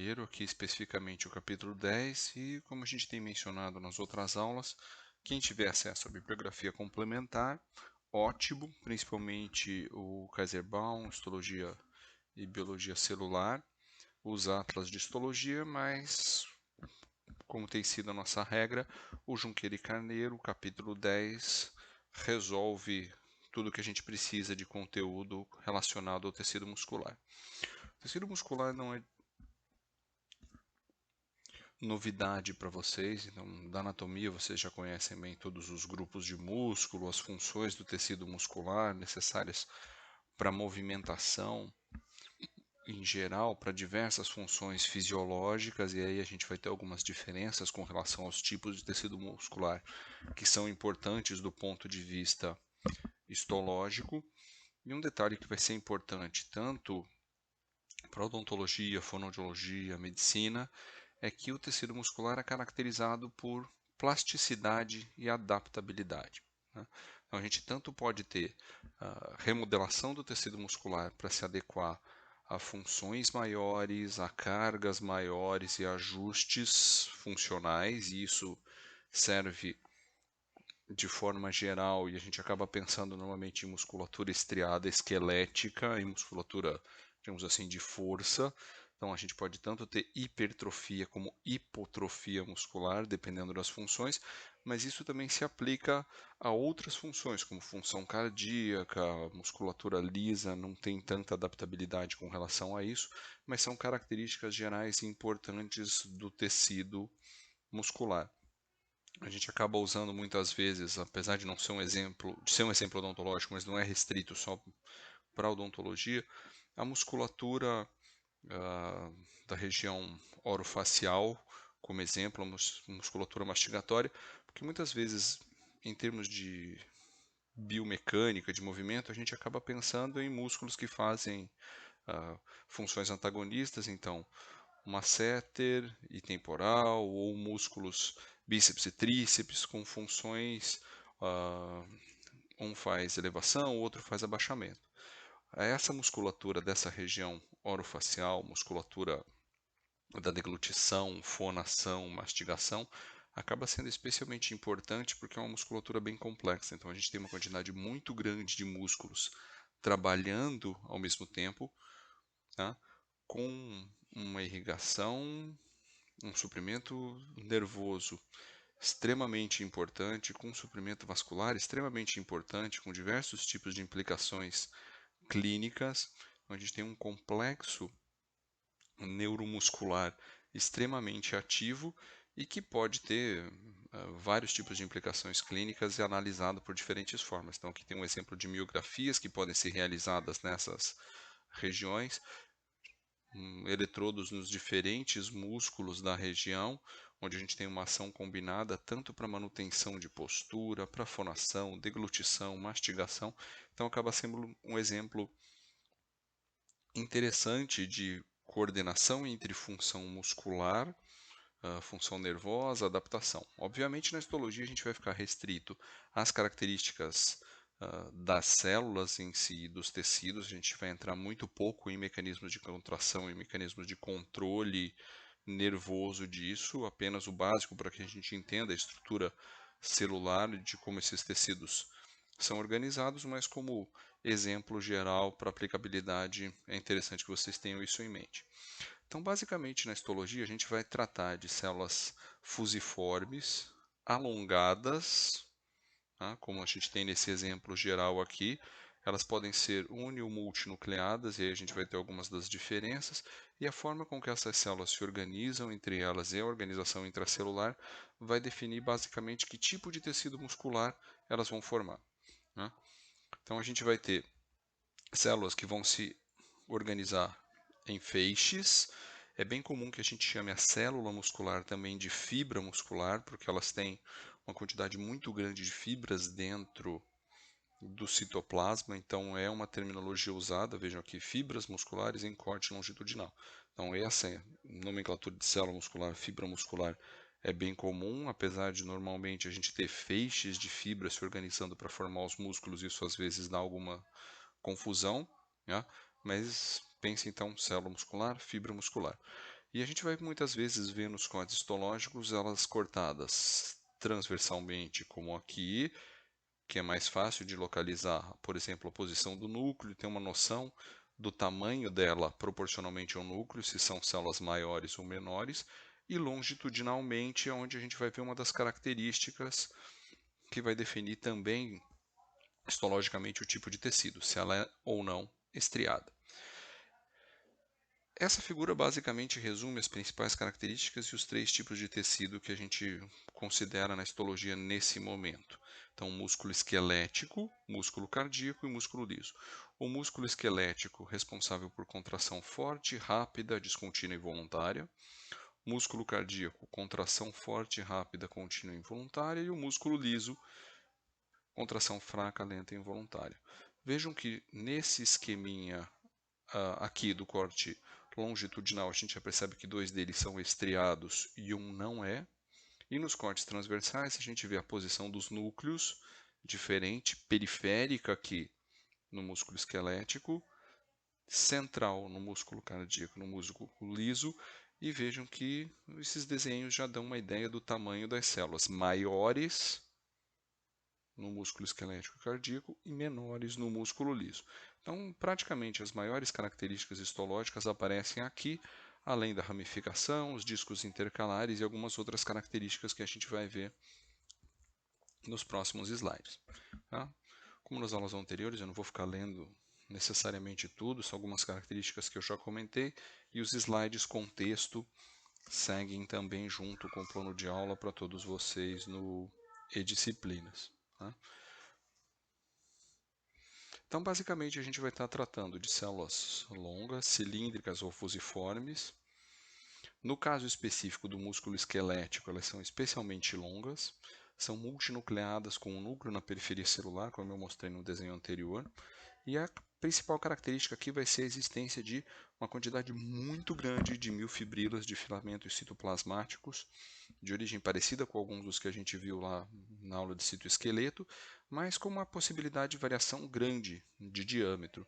carneiro, aqui especificamente o capítulo 10, e como a gente tem mencionado nas outras aulas, quem tiver acesso à bibliografia complementar, ótimo, principalmente o Kaiserbaum, Histologia e Biologia Celular, os atlas de histologia, mas como tem sido a nossa regra, o Junqueira e Carneiro, capítulo 10, resolve tudo o que a gente precisa de conteúdo relacionado ao tecido muscular. O tecido muscular não é novidade para vocês, então da anatomia vocês já conhecem bem todos os grupos de músculo, as funções do tecido muscular necessárias para movimentação em geral, para diversas funções fisiológicas, e aí a gente vai ter algumas diferenças com relação aos tipos de tecido muscular que são importantes do ponto de vista histológico. E um detalhe que vai ser importante tanto para odontologia, fonoaudiologia, medicina, é que o tecido muscular é caracterizado por plasticidade e adaptabilidade. Né? Então a gente tanto pode ter remodelação do tecido muscular para se adequar a funções maiores, a cargas maiores e ajustes funcionais, e isso serve de forma geral, e a gente acaba pensando normalmente em musculatura estriada esquelética e musculatura, digamos assim, de força. Então a gente pode tanto ter hipertrofia como hipotrofia muscular, dependendo das funções, mas isso também se aplica a outras funções, como função cardíaca, musculatura lisa, não tem tanta adaptabilidade com relação a isso, mas são características gerais importantes do tecido muscular. A gente acaba usando muitas vezes, apesar de não ser um exemplo, de ser um exemplo odontológico, mas não é restrito só para odontologia, a musculatura da região orofacial, como exemplo, a musculatura mastigatória, porque muitas vezes, em termos de biomecânica, de movimento, a gente acaba pensando em músculos que fazem funções antagonistas, então masseter e temporal, ou músculos bíceps e tríceps com funções, um faz elevação, o outro faz abaixamento. Essa musculatura dessa região orofacial, musculatura da deglutição, fonação, mastigação, acaba sendo especialmente importante porque é uma musculatura bem complexa. Então a gente tem uma quantidade muito grande de músculos trabalhando ao mesmo tempo, tá? Com uma irrigação, um suprimento nervoso extremamente importante, com um suprimento vascular extremamente importante, com diversos tipos de implicações clínicas, onde a gente tem um complexo neuromuscular extremamente ativo e que pode ter vários tipos de implicações clínicas e analisado por diferentes formas. Então, aqui tem um exemplo de miografias que podem ser realizadas nessas regiões, eletrodos nos diferentes músculos da região, onde a gente tem uma ação combinada tanto para manutenção de postura, para fonação, deglutição, mastigação. Então acaba sendo um exemplo interessante de coordenação entre função muscular, função nervosa, adaptação. Obviamente na histologia a gente vai ficar restrito às características das células em si, dos tecidos, a gente vai entrar muito pouco em mecanismos de contração e mecanismos de controle nervoso disso, apenas o básico para que a gente entenda a estrutura celular de como esses tecidos são organizados, mas como exemplo geral para aplicabilidade é interessante que vocês tenham isso em mente. Então, basicamente, na histologia, a gente vai tratar de células fusiformes, alongadas, tá? Como a gente tem nesse exemplo geral aqui. Elas podem ser uni ou multinucleadas, e aí a gente vai ter algumas das diferenças, e a forma com que essas células se organizam entre elas e a organização intracelular vai definir basicamente que tipo de tecido muscular elas vão formar. Né? Então a gente vai ter células que vão se organizar em feixes. É bem comum que a gente chame a célula muscular também de fibra muscular, porque elas têm uma quantidade muito grande de fibras dentro do citoplasma, então é uma terminologia usada, vejam aqui, fibras musculares em corte longitudinal. Então essa nomenclatura de célula muscular, fibra muscular, é bem comum, apesar de normalmente a gente ter feixes de fibras se organizando para formar os músculos, isso às vezes dá alguma confusão, né? Mas pense então célula muscular, fibra muscular. E a gente vai muitas vezes ver nos cortes histológicos elas cortadas transversalmente, como aqui, que é mais fácil de localizar, por exemplo, a posição do núcleo, ter uma noção do tamanho dela proporcionalmente ao núcleo, se são células maiores ou menores, e longitudinalmente, onde a gente vai ver uma das características que vai definir também histologicamente o tipo de tecido, se ela é ou não estriada. Essa figura basicamente resume as principais características e os 3 tipos de tecido que a gente considera na histologia nesse momento. Então, músculo esquelético, músculo cardíaco e músculo liso. O músculo esquelético responsável por contração forte, rápida, descontínua e voluntária. Músculo cardíaco, contração forte, rápida, contínua e involuntária. E o músculo liso, contração fraca, lenta e involuntária. Vejam que nesse esqueminha aqui do corte longitudinal, a gente já percebe que 2 deles são estriados e um não é. E nos cortes transversais, a gente vê a posição dos núcleos diferente, periférica aqui no músculo esquelético, central no músculo cardíaco, no músculo liso, e vejam que esses desenhos já dão uma ideia do tamanho das células, maiores no músculo esquelético cardíaco e menores no músculo liso. Então, praticamente as maiores características histológicas aparecem aqui, além da ramificação, os discos intercalares e algumas outras características que a gente vai ver nos próximos slides. Tá? Como nas aulas anteriores, eu não vou ficar lendo necessariamente tudo, são algumas características que eu já comentei, e os slides com texto seguem também junto com o plano de aula para todos vocês no e-disciplinas. Tá? Então, basicamente, a gente vai estar tratando de células longas, cilíndricas ou fusiformes. No caso específico do músculo esquelético, elas são especialmente longas, são multinucleadas com um núcleo na periferia celular, como eu mostrei no desenho anterior, e a principal característica aqui vai ser a existência de uma quantidade muito grande de miofibrilas de filamentos citoplasmáticos, de origem parecida com alguns dos que a gente viu lá na aula de citoesqueleto, mas com uma possibilidade de variação grande de diâmetro,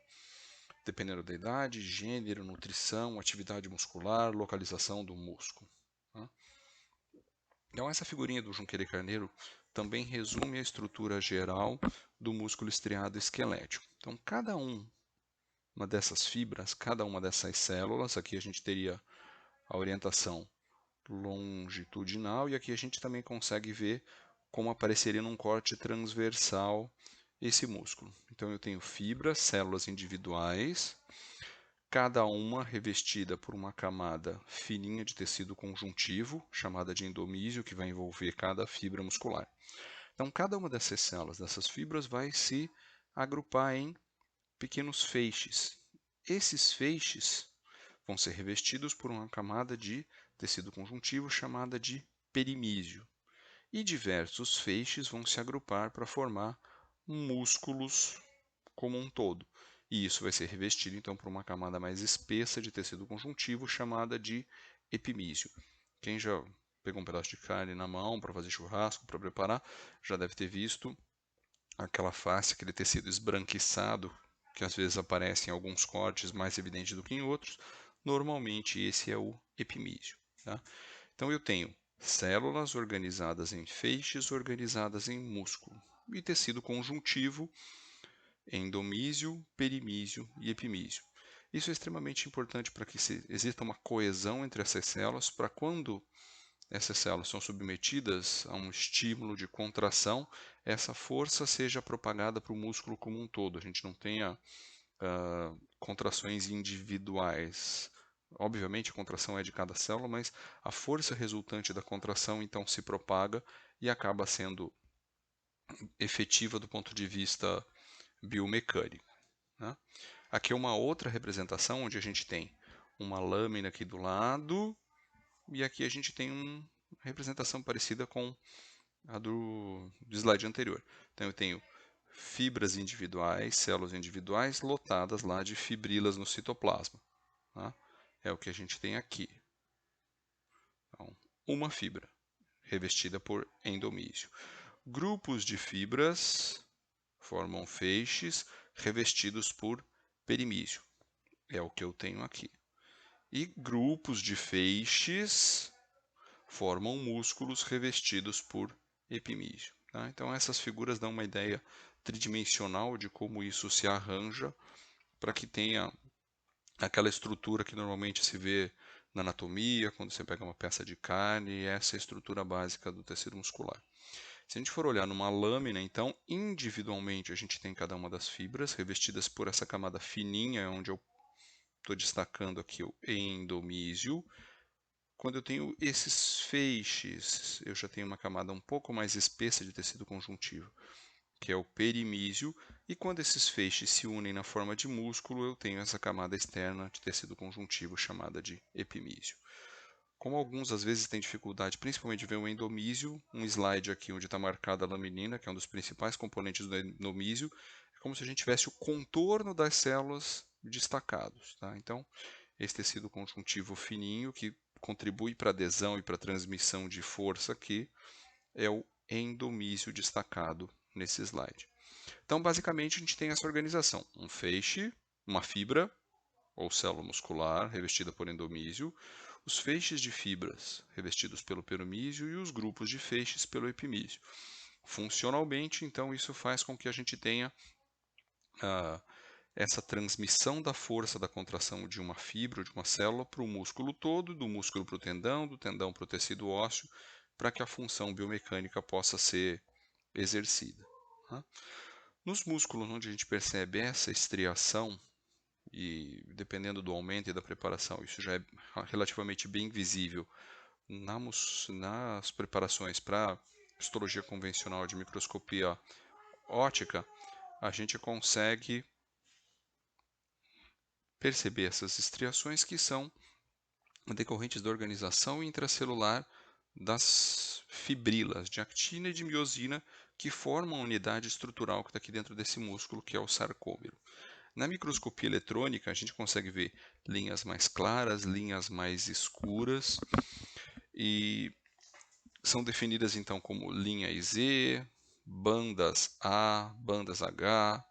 dependendo da idade, gênero, nutrição, atividade muscular, localização do músculo. Tá? Então, essa figurinha do Junqueira Carneiro também resume a estrutura geral do músculo estriado esquelético. Então, cada uma dessas fibras, cada uma dessas células, aqui a gente teria a orientação longitudinal e aqui a gente também consegue ver como apareceria num corte transversal esse músculo. Então, eu tenho fibras, células individuais, cada uma revestida por uma camada fininha de tecido conjuntivo, chamada de endomísio, que vai envolver cada fibra muscular. Então, cada uma dessas células, dessas fibras, vai se agrupar em pequenos feixes. Esses feixes vão ser revestidos por uma camada de tecido conjuntivo chamada de perimísio. E diversos feixes vão se agrupar para formar músculos como um todo. E isso vai ser revestido então por uma camada mais espessa de tecido conjuntivo chamada de epimísio. Quem já pegou um pedaço de carne na mão para fazer churrasco, para preparar, já deve ter visto aquela face, aquele tecido esbranquiçado, que às vezes aparece em alguns cortes mais evidente do que em outros. Normalmente esse é o epimísio. Tá? Então eu tenho células organizadas em feixes organizadas em músculo e tecido conjuntivo, endomísio, perimísio e epimísio. Isso é extremamente importante para que exista uma coesão entre essas células, para quando essas células são submetidas a um estímulo de contração, essa força seja propagada para o músculo como um todo. A gente não tenha contrações individuais. Obviamente, a contração é de cada célula, mas a força resultante da contração então se propaga e acaba sendo efetiva do ponto de vista biomecânico. Né? Aqui é uma outra representação onde a gente tem uma lâmina aqui do lado e aqui a gente tem uma representação parecida com a do slide anterior. Então eu tenho fibras individuais, células individuais lotadas lá de fibrilas no citoplasma. Tá? É o que a gente tem aqui. Então, uma fibra revestida por endomísio. Grupos de fibras formam feixes revestidos por perimísio. É o que eu tenho aqui. E grupos de feixes formam músculos revestidos por epimísio. Tá? Então essas figuras dão uma ideia tridimensional de como isso se arranja para que tenha aquela estrutura que normalmente se vê na anatomia, quando você pega uma peça de carne, essa é a estrutura básica do tecido muscular. Se a gente for olhar numa lâmina, então, individualmente a gente tem cada uma das fibras revestidas por essa camada fininha, onde eu estou destacando aqui o endomísio. Quando eu tenho esses feixes, eu já tenho uma camada um pouco mais espessa de tecido conjuntivo, que é o perimísio, e quando esses feixes se unem na forma de músculo, eu tenho essa camada externa de tecido conjuntivo chamada de epimísio. Como alguns às vezes têm dificuldade, principalmente de ver o endomísio, um slide aqui onde está marcada a laminina, que é um dos principais componentes do endomísio, é como se a gente tivesse o contorno das células destacados. Tá? Então, esse tecido conjuntivo fininho que contribui para a adesão e para a transmissão de força aqui é o endomísio destacado nesse slide. Então, basicamente, a gente tem essa organização: um feixe, uma fibra ou célula muscular revestida por endomísio, os feixes de fibras revestidos pelo peromísio e os grupos de feixes pelo epimísio. Funcionalmente, então, isso faz com que a gente tenha essa transmissão da força da contração de uma fibra ou de uma célula para o músculo todo, do músculo para o tendão, do tendão para o tecido ósseo, para que a função biomecânica possa ser exercida. Tá? Nos músculos onde a gente percebe essa estriação, e dependendo do aumento e da preparação, isso já é relativamente bem visível nas preparações para histologia convencional de microscopia óptica, a gente consegue perceber essas estriações que são decorrentes da organização intracelular das fibrilas de actina e de miosina que formam a unidade estrutural que está aqui dentro desse músculo, que é o sarcômero. Na microscopia eletrônica, a gente consegue ver linhas mais claras, linhas mais escuras, e são definidas então como linha Z, bandas A, bandas H.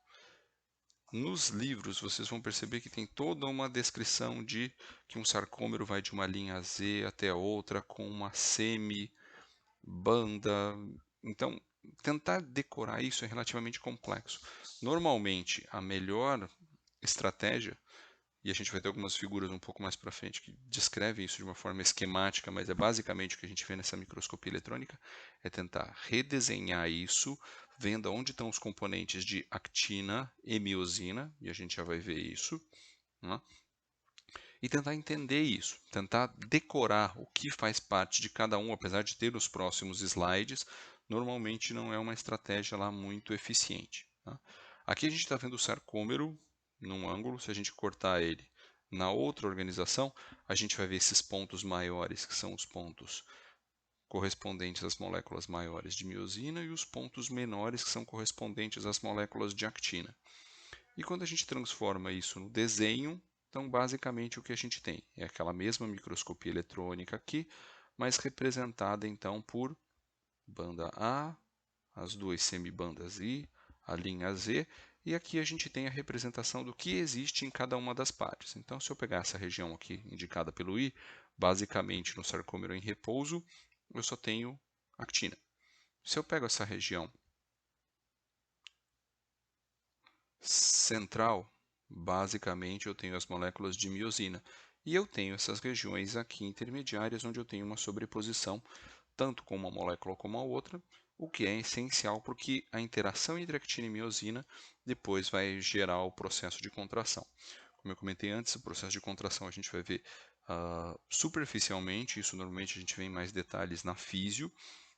Nos livros, vocês vão perceber que tem toda uma descrição de que um sarcômero vai de uma linha Z até outra com uma semi-banda. Então, tentar decorar isso é relativamente complexo. Normalmente, a melhor estratégia, e a gente vai ter algumas figuras um pouco mais para frente que descrevem isso de uma forma esquemática, mas é basicamente o que a gente vê nessa microscopia eletrônica, é tentar redesenhar isso, vendo onde estão os componentes de actina e miosina, e a gente já vai ver isso, né? E tentar entender isso, tentar decorar o que faz parte de cada um, apesar de ter os próximos slides, normalmente não é uma estratégia lá muito eficiente. Tá? Aqui a gente está vendo o sarcômero num ângulo, se a gente cortar ele na outra organização, a gente vai ver esses pontos maiores, que são os pontos correspondentes às moléculas maiores de miosina, e os pontos menores, que são correspondentes às moléculas de actina. E quando a gente transforma isso no desenho, então basicamente o que a gente tem é aquela mesma microscopia eletrônica aqui, mas representada então por banda A, as duas semibandas I, a linha Z, e aqui a gente tem a representação do que existe em cada uma das partes. Então, se eu pegar essa região aqui indicada pelo I, basicamente no sarcômero em repouso, eu só tenho actina. Se eu pego essa região central, basicamente eu tenho as moléculas de miosina. E eu tenho essas regiões aqui intermediárias onde eu tenho uma sobreposição tanto com uma molécula como a outra, o que é essencial porque a interação entre actina e miosina depois vai gerar o processo de contração. Como eu comentei antes, o processo de contração a gente vai ver superficialmente, isso normalmente a gente vê em mais detalhes na físio,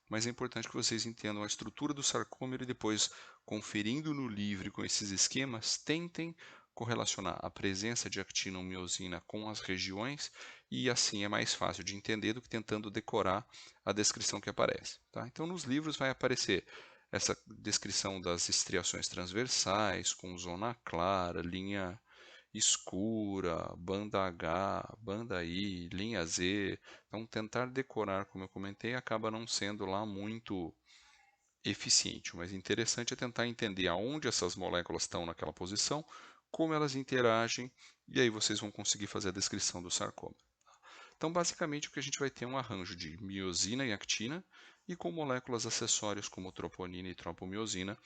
mas é importante que vocês entendam a estrutura do sarcômero e depois, conferindo no livro com esses esquemas, tentem correlacionar a presença de actina ou miosina com as regiões e assim é mais fácil de entender do que tentando decorar a descrição que aparece. Tá? Então, nos livros vai aparecer essa descrição das estriações transversais, com zona clara, linha escura, banda H, banda I, linha Z. Então, tentar decorar, como eu comentei, acaba não sendo lá muito eficiente. Mas interessante é tentar entender aonde essas moléculas estão naquela posição, como elas interagem, e aí vocês vão conseguir fazer a descrição do sarcômero. Então, basicamente, o que a gente vai ter é um arranjo de miosina e actina, e com moléculas acessórias como troponina e tropomiosina,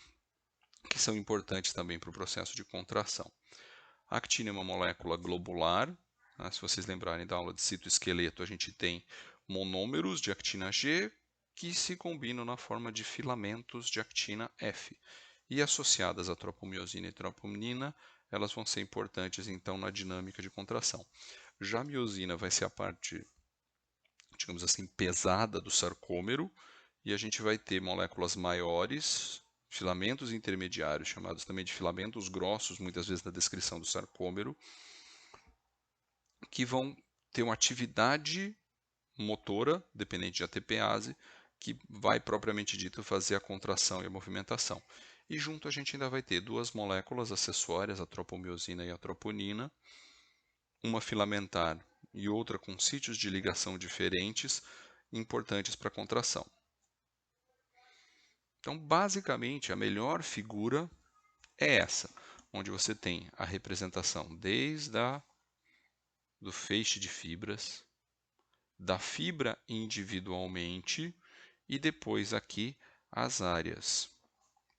que são importantes também para o processo de contração. A actina é uma molécula globular, né? Se vocês lembrarem da aula de citoesqueleto, a gente tem monômeros de actina G que se combinam na forma de filamentos de actina F. E associadas a tropomiosina e troponina, elas vão ser importantes então na dinâmica de contração. Já a miosina vai ser a parte, digamos assim, pesada do sarcômero, e a gente vai ter moléculas maiores, filamentos intermediários, chamados também de filamentos grossos, muitas vezes na descrição do sarcômero, que vão ter uma atividade motora, dependente de ATPase, que vai propriamente dito fazer a contração e a movimentação. E junto a gente ainda vai ter duas moléculas acessórias, a tropomiosina e a troponina, uma filamentar e outra com sítios de ligação diferentes, importantes para a contração. Então, basicamente, a melhor figura é essa, onde você tem a representação desde do feixe de fibras, da fibra individualmente e depois aqui as áreas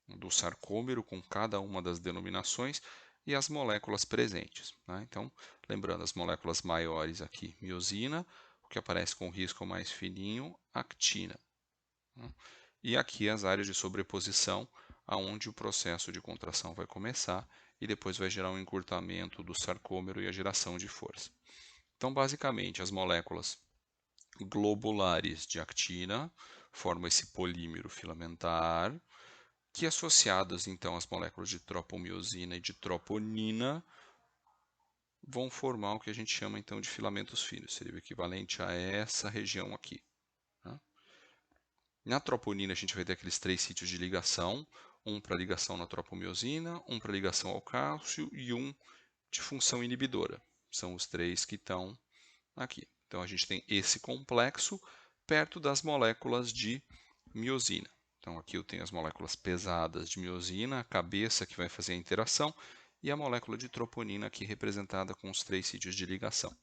do sarcômero com cada uma das denominações e as moléculas presentes. Né? Então, lembrando as moléculas maiores aqui, miosina, o que aparece com risco mais fininho, actina. Né? E aqui as áreas de sobreposição, aonde o processo de contração vai começar e depois vai gerar um encurtamento do sarcômero e a geração de força. Então, basicamente, as moléculas globulares de actina formam esse polímero filamentar, que associadas então às moléculas de tropomiosina e de troponina vão formar o que a gente chama então de filamentos finos, seria o equivalente a essa região aqui. Né? Na troponina a gente vai ter aqueles três sítios de ligação, um para ligação na tropomiosina, um para ligação ao cálcio e um de função inibidora. São os três que estão aqui. Então a gente tem esse complexo perto das moléculas de miosina. Então aqui eu tenho as moléculas pesadas de miosina, a cabeça que vai fazer a interação, e a molécula de troponina aqui representada com os três sítios de ligação.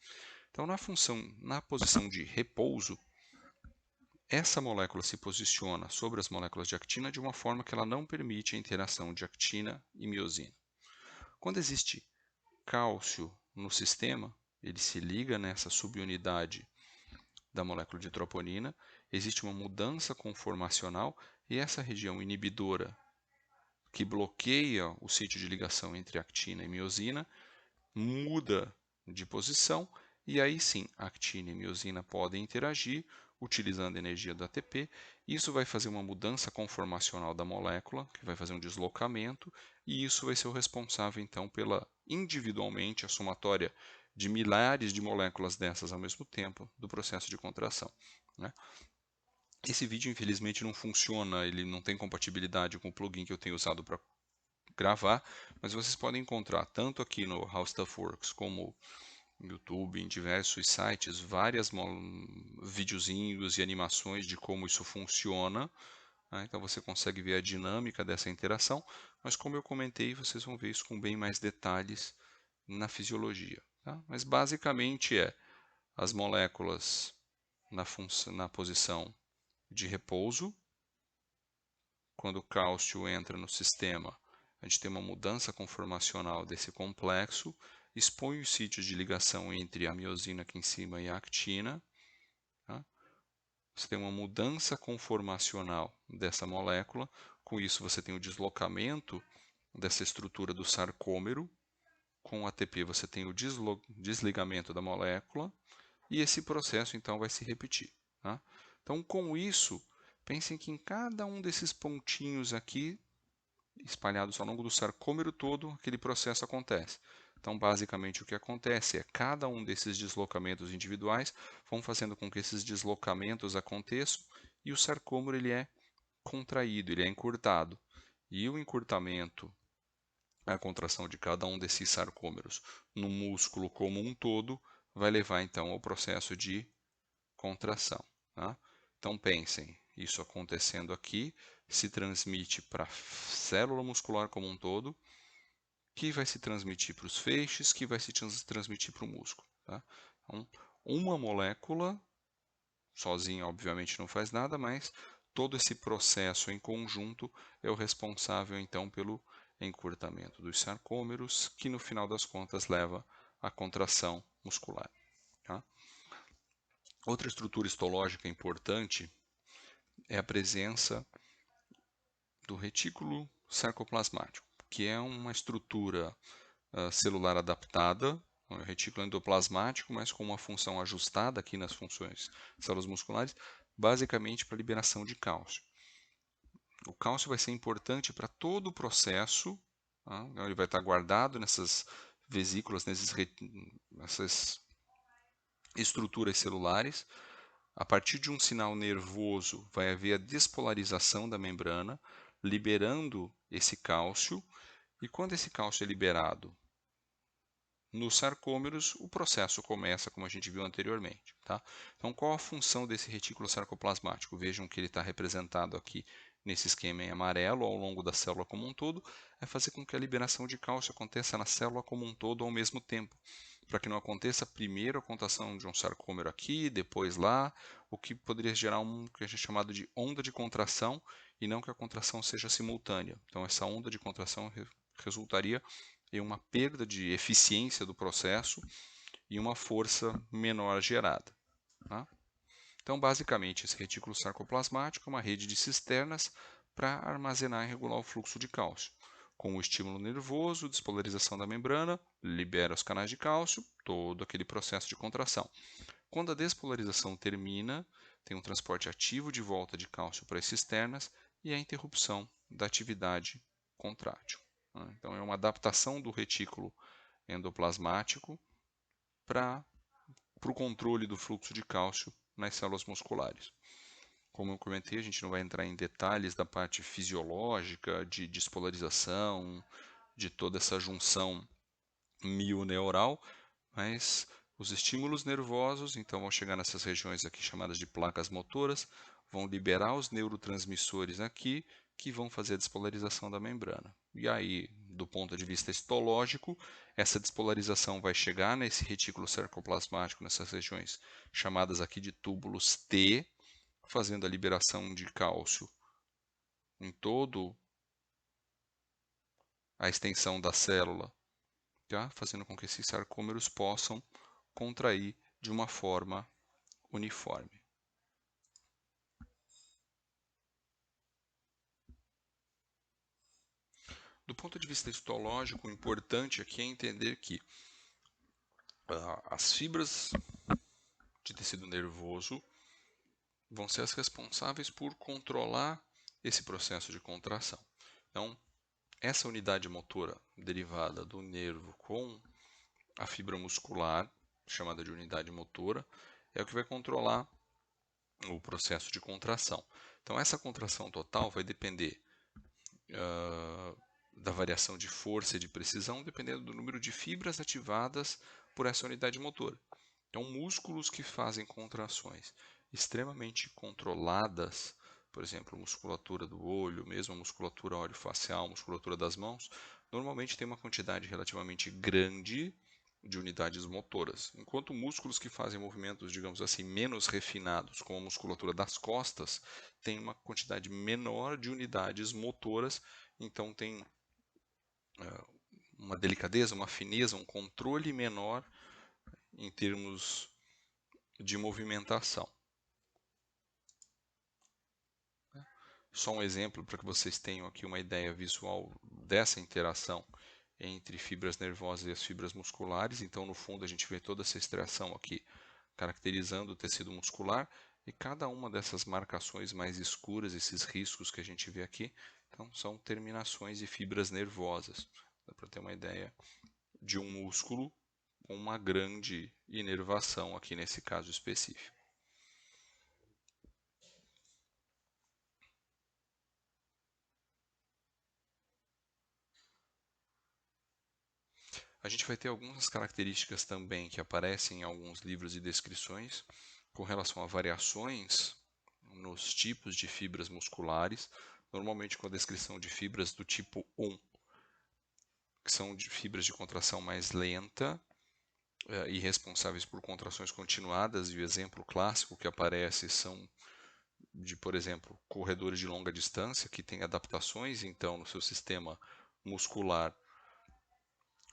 Então na posição de repouso, essa molécula se posiciona sobre as moléculas de actina de uma forma que ela não permite a interação de actina e miosina. Quando existe cálcio no sistema, ele se liga nessa subunidade da molécula de troponina, existe uma mudança conformacional e essa região inibidora que bloqueia o sítio de ligação entre actina e miosina muda de posição e aí sim actina e miosina podem interagir utilizando a energia do ATP. Isso vai fazer uma mudança conformacional da molécula, que vai fazer um deslocamento, e isso vai ser o responsável então pela individualmente a somatória de milhares de moléculas dessas ao mesmo tempo do processo de contração. Né? Esse vídeo infelizmente não funciona, ele não tem compatibilidade com o plugin que eu tenho usado para gravar, mas vocês podem encontrar tanto aqui no How Stuff Works como no YouTube, em diversos sites, vários videozinhos e animações de como isso funciona. Né? Então você consegue ver a dinâmica dessa interação, mas como eu comentei, vocês vão ver isso com bem mais detalhes na fisiologia. Tá? Mas basicamente é as moléculas na posição de repouso. Quando o cálcio entra no sistema, a gente tem uma mudança conformacional desse complexo, expõe os sítios de ligação entre a miosina aqui em cima e a actina. Tá? Você tem uma mudança conformacional dessa molécula, com isso você tem o deslocamento dessa estrutura do sarcômero, com o ATP você tem o desligamento da molécula, e esse processo então vai se repetir. Tá? Então, com isso, pensem que em cada um desses pontinhos aqui, espalhados ao longo do sarcômero todo, aquele processo acontece. Então, basicamente, o que acontece é cada um desses deslocamentos individuais vão fazendo com que esses deslocamentos aconteçam e o sarcômero ele é contraído, ele é encurtado. E o encurtamento, a contração de cada um desses sarcômeros no músculo como um todo, vai levar então ao processo de contração. Tá? Então pensem, isso acontecendo aqui se transmite para a célula muscular como um todo, que vai se transmitir para os feixes, que vai se transmitir para o músculo. Tá? Então, uma molécula, sozinha obviamente não faz nada, mas todo esse processo em conjunto é o responsável então pelo encurtamento dos sarcômeros, que no final das contas leva à contração muscular. Tá? Outra estrutura histológica importante é a presença do retículo sarcoplasmático, que é uma estrutura celular adaptada, um retículo endoplasmático, mas com uma função ajustada aqui nas funções das células musculares, basicamente para liberação de cálcio. O cálcio vai ser importante para todo o processo, tá? Então ele vai estar guardado nessas vesículas, nessas estruturas celulares. A partir de um sinal nervoso, vai haver a despolarização da membrana, liberando esse cálcio, e quando esse cálcio é liberado nos sarcômeros, o processo começa, como a gente viu anteriormente. Tá? Então, qual a função desse retículo sarcoplasmático? Vejam que ele está representado aqui nesse esquema em amarelo ao longo da célula como um todo, é fazer com que a liberação de cálcio aconteça na célula como um todo ao mesmo tempo, para que não aconteça primeiro a contração de um sarcômero aqui, depois lá, o que poderia gerar um que a gente é chamado de onda de contração, e não que a contração seja simultânea. Então, essa onda de contração resultaria em uma perda de eficiência do processo e uma força menor gerada. Tá? Então, basicamente, esse retículo sarcoplasmático é uma rede de cisternas para armazenar e regular o fluxo de cálcio. Com o estímulo nervoso, despolarização da membrana, libera os canais de cálcio, todo aquele processo de contração. Quando a despolarização termina, tem um transporte ativo de volta de cálcio para as cisternas e a interrupção da atividade contrátil. Então, é uma adaptação do retículo endoplasmático para o controle do fluxo de cálcio nas células musculares. Como eu comentei, a gente não vai entrar em detalhes da parte fisiológica, de despolarização, de toda essa junção mioneural, mas os estímulos nervosos, então, vão chegar nessas regiões aqui chamadas de placas motoras, vão liberar os neurotransmissores aqui, que vão fazer a despolarização da membrana. E aí, do ponto de vista histológico, essa despolarização vai chegar nesse retículo sarcoplasmático, nessas regiões chamadas aqui de túbulos T, fazendo a liberação de cálcio em todo a extensão da célula, tá? Fazendo com que esses sarcômeros possam contrair de uma forma uniforme. Do ponto de vista histológico, o importante aqui é entender que as fibras de tecido nervoso vão ser as responsáveis por controlar esse processo de contração. Então, essa unidade motora derivada do nervo com a fibra muscular, chamada de unidade motora, é o que vai controlar o processo de contração. Então, essa contração total vai depender da variação de força e de precisão, dependendo do número de fibras ativadas por essa unidade motora. Então, músculos que fazem contrações extremamente controladas, por exemplo, musculatura do olho, mesmo a musculatura orofacial, musculatura das mãos, normalmente tem uma quantidade relativamente grande de unidades motoras, enquanto músculos que fazem movimentos, digamos assim, menos refinados, como a musculatura das costas, tem uma quantidade menor de unidades motoras, então tem uma delicadeza, uma fineza, um controle menor em termos de movimentação. Só um exemplo para que vocês tenham aqui uma ideia visual dessa interação entre fibras nervosas e as fibras musculares. Então, no fundo, a gente vê toda essa extração aqui caracterizando o tecido muscular, e cada uma dessas marcações mais escuras, esses riscos que a gente vê aqui, então, são terminações de fibras nervosas. Dá para ter uma ideia de um músculo com uma grande inervação aqui nesse caso específico. A gente vai ter algumas características também que aparecem em alguns livros e descrições com relação a variações nos tipos de fibras musculares, normalmente com a descrição de fibras do tipo 1. que são de fibras de contração mais lenta e responsáveis por contrações continuadas, e o exemplo clássico que aparece são de, por exemplo, corredores de longa distância que têm adaptações, então, no seu sistema muscular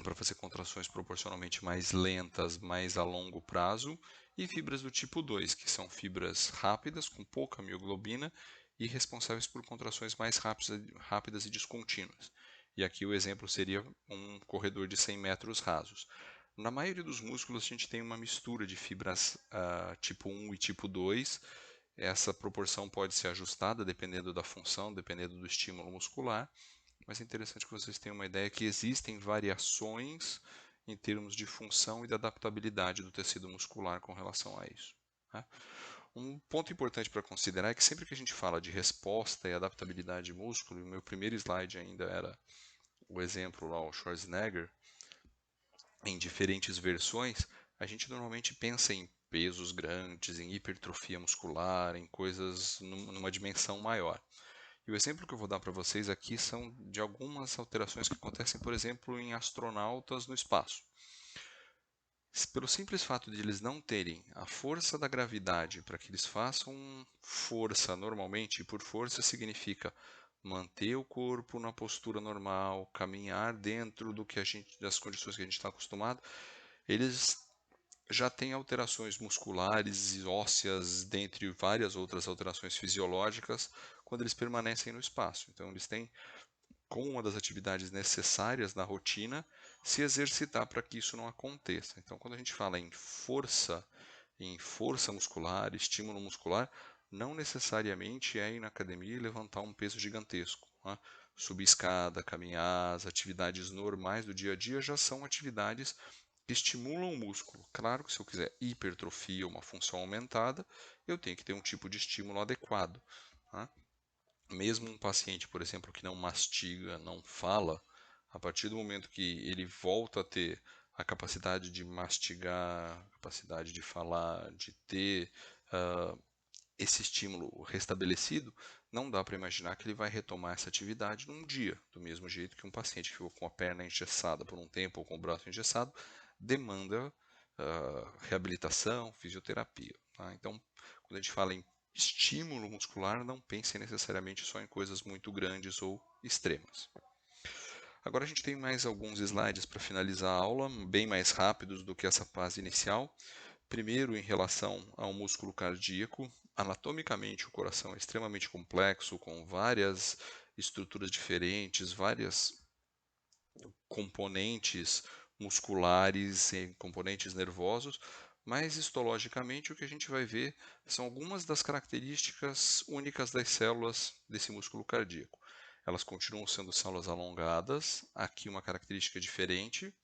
para fazer contrações proporcionalmente mais lentas, mais a longo prazo, e fibras do tipo 2, que são fibras rápidas, com pouca mioglobina e responsáveis por contrações mais rápidas e descontínuas. E aqui o exemplo seria um corredor de 100 metros rasos. Na maioria dos músculos, a gente tem uma mistura de fibras tipo 1 e tipo 2. Essa proporção pode ser ajustada dependendo da função, dependendo do estímulo muscular, mas é interessante que vocês tenham uma ideia que existem variações em termos de função e de adaptabilidade do tecido muscular com relação a isso. Tá? Um ponto importante para considerar é que sempre que a gente fala de resposta e adaptabilidade de músculo, e o meu primeiro slide ainda era o exemplo lá, o Schwarzenegger, em diferentes versões, a gente normalmente pensa em pesos grandes, em hipertrofia muscular, em coisas numa dimensão maior. E o exemplo que eu vou dar para vocês aqui são de algumas alterações que acontecem, por exemplo, em astronautas no espaço. Pelo simples fato de eles não terem a força da gravidade para que eles façam força normalmente, e por força significa manter o corpo na postura normal, caminhar dentro das condições que a gente está acostumado, eles já têm alterações musculares e ósseas, dentre várias outras alterações fisiológicas, quando eles permanecem no espaço. Então, eles têm, como uma das atividades necessárias na rotina, se exercitar para que isso não aconteça. Então, quando a gente fala em força muscular, estímulo muscular, não necessariamente é ir na academia e levantar um peso gigantesco. Né? Subir escada, caminhar, as atividades normais do dia a dia já são atividades que estimulam o músculo. Claro que se eu quiser hipertrofia, uma função aumentada, eu tenho que ter um tipo de estímulo adequado. Tá? Mesmo um paciente, por exemplo, que não mastiga, não fala, a partir do momento que ele volta a ter a capacidade de mastigar, a capacidade de falar, de ter esse estímulo restabelecido, não dá para imaginar que ele vai retomar essa atividade num dia, do mesmo jeito que um paciente que ficou com a perna engessada por um tempo ou com o braço engessado demanda reabilitação, fisioterapia. Tá? Então, quando a gente fala em estímulo muscular, não pense necessariamente só em coisas muito grandes ou extremas. Agora a gente tem mais alguns slides para finalizar a aula, bem mais rápidos do que essa fase inicial. Primeiro, em relação ao músculo cardíaco, anatomicamente o coração é extremamente complexo, com várias estruturas diferentes, várias componentes musculares e componentes nervosos, mas histologicamente o que a gente vai ver são algumas das características únicas das células desse músculo cardíaco. Elas continuam sendo células alongadas, aqui uma característica diferente,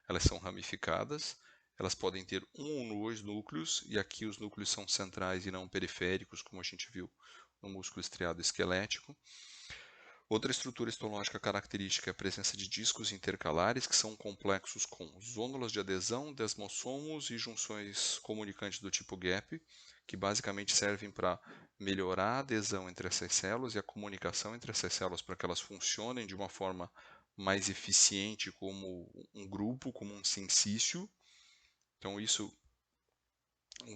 elas são ramificadas, elas podem ter um ou dois núcleos, e aqui os núcleos são centrais e não periféricos, como a gente viu no músculo estriado esquelético. Outra estrutura histológica característica é a presença de discos intercalares, que são complexos com zônulas de adesão, desmossomos e junções comunicantes do tipo gap, que basicamente servem para melhorar a adesão entre essas células e a comunicação entre essas células para que elas funcionem de uma forma mais eficiente como um grupo, como um sincício. Então isso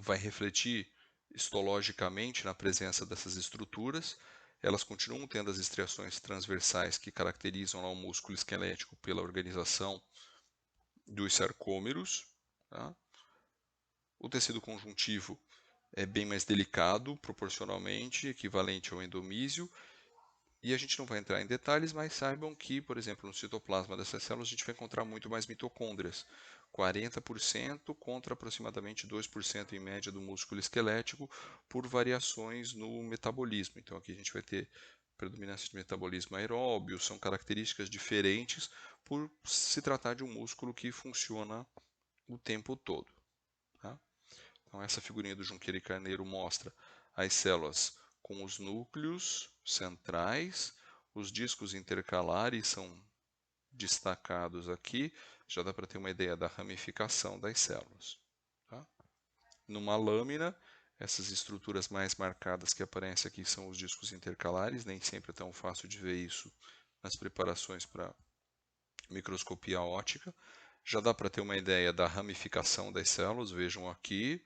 vai refletir histologicamente na presença dessas estruturas. Elas continuam tendo as estriações transversais que caracterizam lá o músculo esquelético pela organização dos sarcômeros. Tá? O tecido conjuntivo é bem mais delicado, proporcionalmente, equivalente ao endomísio. E a gente não vai entrar em detalhes, mas saibam que, por exemplo, no citoplasma dessas células a gente vai encontrar muito mais mitocôndrias. 40% contra aproximadamente 2% em média do músculo esquelético por variações no metabolismo. Então aqui a gente vai ter predominância de metabolismo aeróbio, são características diferentes por se tratar de um músculo que funciona o tempo todo. Tá? Então essa figurinha do Junqueira e Carneiro mostra as células com os núcleos centrais, os discos intercalares são destacados aqui, já dá para ter uma ideia da ramificação das células. Tá? Numa lâmina, essas estruturas mais marcadas que aparecem aqui são os discos intercalares, nem sempre é tão fácil de ver isso nas preparações para microscopia óptica. Já dá para ter uma ideia da ramificação das células, vejam aqui,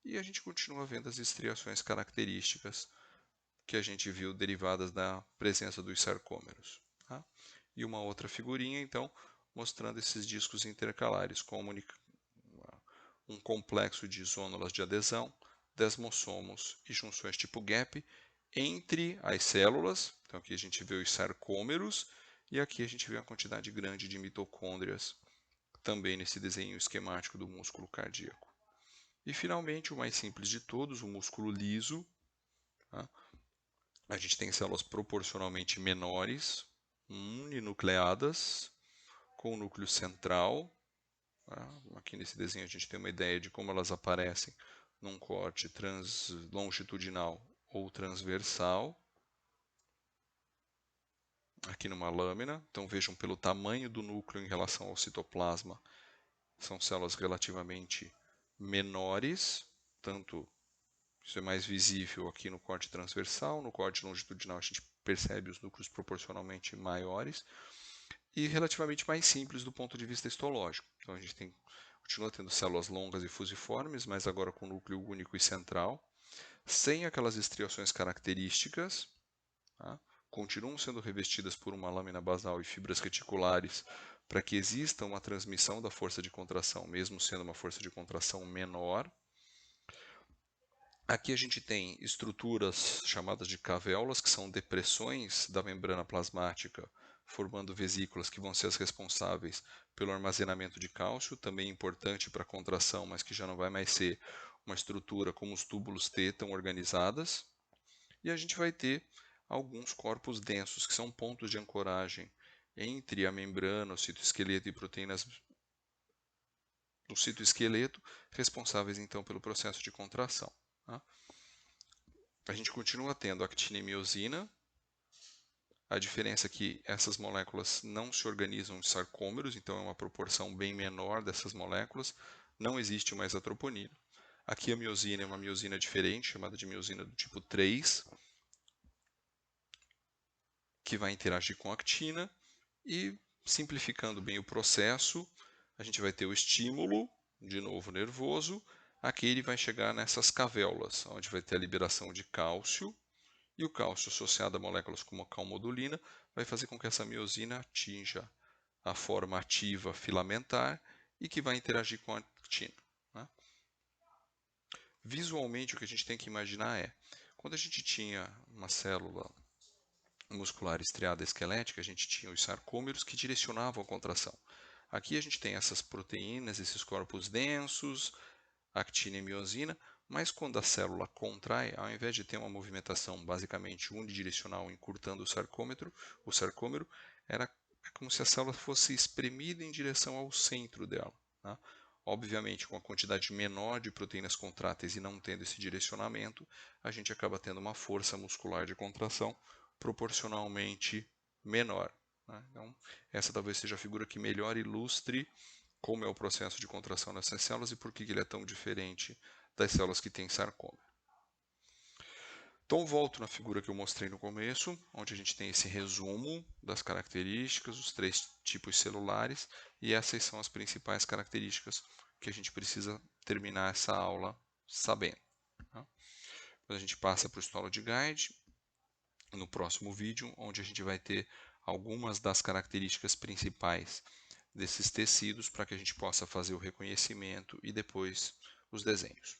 e a gente continua vendo as estriações características que a gente viu derivadas da presença dos sarcômeros. Tá? E uma outra figurinha, então, mostrando esses discos intercalares, um complexo de zônulas de adesão, desmossomos e junções tipo gap entre as células. Então aqui a gente vê os sarcômeros e aqui a gente vê uma quantidade grande de mitocôndrias, também nesse desenho esquemático do músculo cardíaco. E finalmente, o mais simples de todos, o músculo liso. Tá? A gente tem células proporcionalmente menores, uninucleadas, com o núcleo central. Tá? Aqui nesse desenho a gente tem uma ideia de como elas aparecem num corte longitudinal ou transversal. Aqui numa lâmina. Então vejam pelo tamanho do núcleo em relação ao citoplasma, são células relativamente menores, tanto isso é mais visível aqui no corte transversal, no corte longitudinal a gente percebe os núcleos proporcionalmente maiores e relativamente mais simples do ponto de vista histológico. Então a gente continua tendo células longas e fusiformes, mas agora com núcleo único e central, sem aquelas estriações características, tá? Continuam sendo revestidas por uma lâmina basal e fibras reticulares para que exista uma transmissão da força de contração, mesmo sendo uma força de contração menor. Aqui a gente tem estruturas chamadas de cavéolas, que são depressões da membrana plasmática, formando vesículas que vão ser as responsáveis pelo armazenamento de cálcio, também importante para a contração, mas que já não vai mais ser uma estrutura como os túbulos T tão organizadas. E a gente vai ter alguns corpos densos, que são pontos de ancoragem entre a membrana, o citoesqueleto e proteínas do citoesqueleto, responsáveis então pelo processo de contração. Tá? A gente continua tendo actina e miosina. A diferença é que essas moléculas não se organizam em sarcômeros, então é uma proporção bem menor dessas moléculas. Não existe mais a troponina. Aqui a miosina é uma miosina diferente, chamada de miosina do tipo 3, que vai interagir com a actina e, simplificando bem o processo, a gente vai ter o estímulo, de novo nervoso, aqui ele vai chegar nessas cavéolas, onde vai ter a liberação de cálcio, e o cálcio associado a moléculas como a calmodulina vai fazer com que essa miosina atinja a forma ativa filamentar e que vai interagir com a actina. Né? Visualmente, o que a gente tem que imaginar é, quando a gente tinha uma célula muscular estriada esquelética, a gente tinha os sarcômeros que direcionavam a contração. Aqui a gente tem essas proteínas, esses corpos densos, actina e miosina, mas quando a célula contrai, ao invés de ter uma movimentação basicamente unidirecional encurtando o sarcômero é como se a célula fosse espremida em direção ao centro dela. Tá? Obviamente, com a quantidade menor de proteínas contráteis e não tendo esse direcionamento, a gente acaba tendo uma força muscular de contração proporcionalmente menor. Né? Então, essa talvez seja a figura que melhor ilustre como é o processo de contração nessas células e por que ele é tão diferente das células que têm sarcômero. Então, volto na figura que eu mostrei no começo, onde a gente tem esse resumo das características, os 3 tipos celulares, e essas são as principais características que a gente precisa terminar essa aula sabendo. Tá? Depois a gente passa para o histology guide, no próximo vídeo, onde a gente vai ter algumas das características principais desses tecidos para que a gente possa fazer o reconhecimento e depois os desenhos.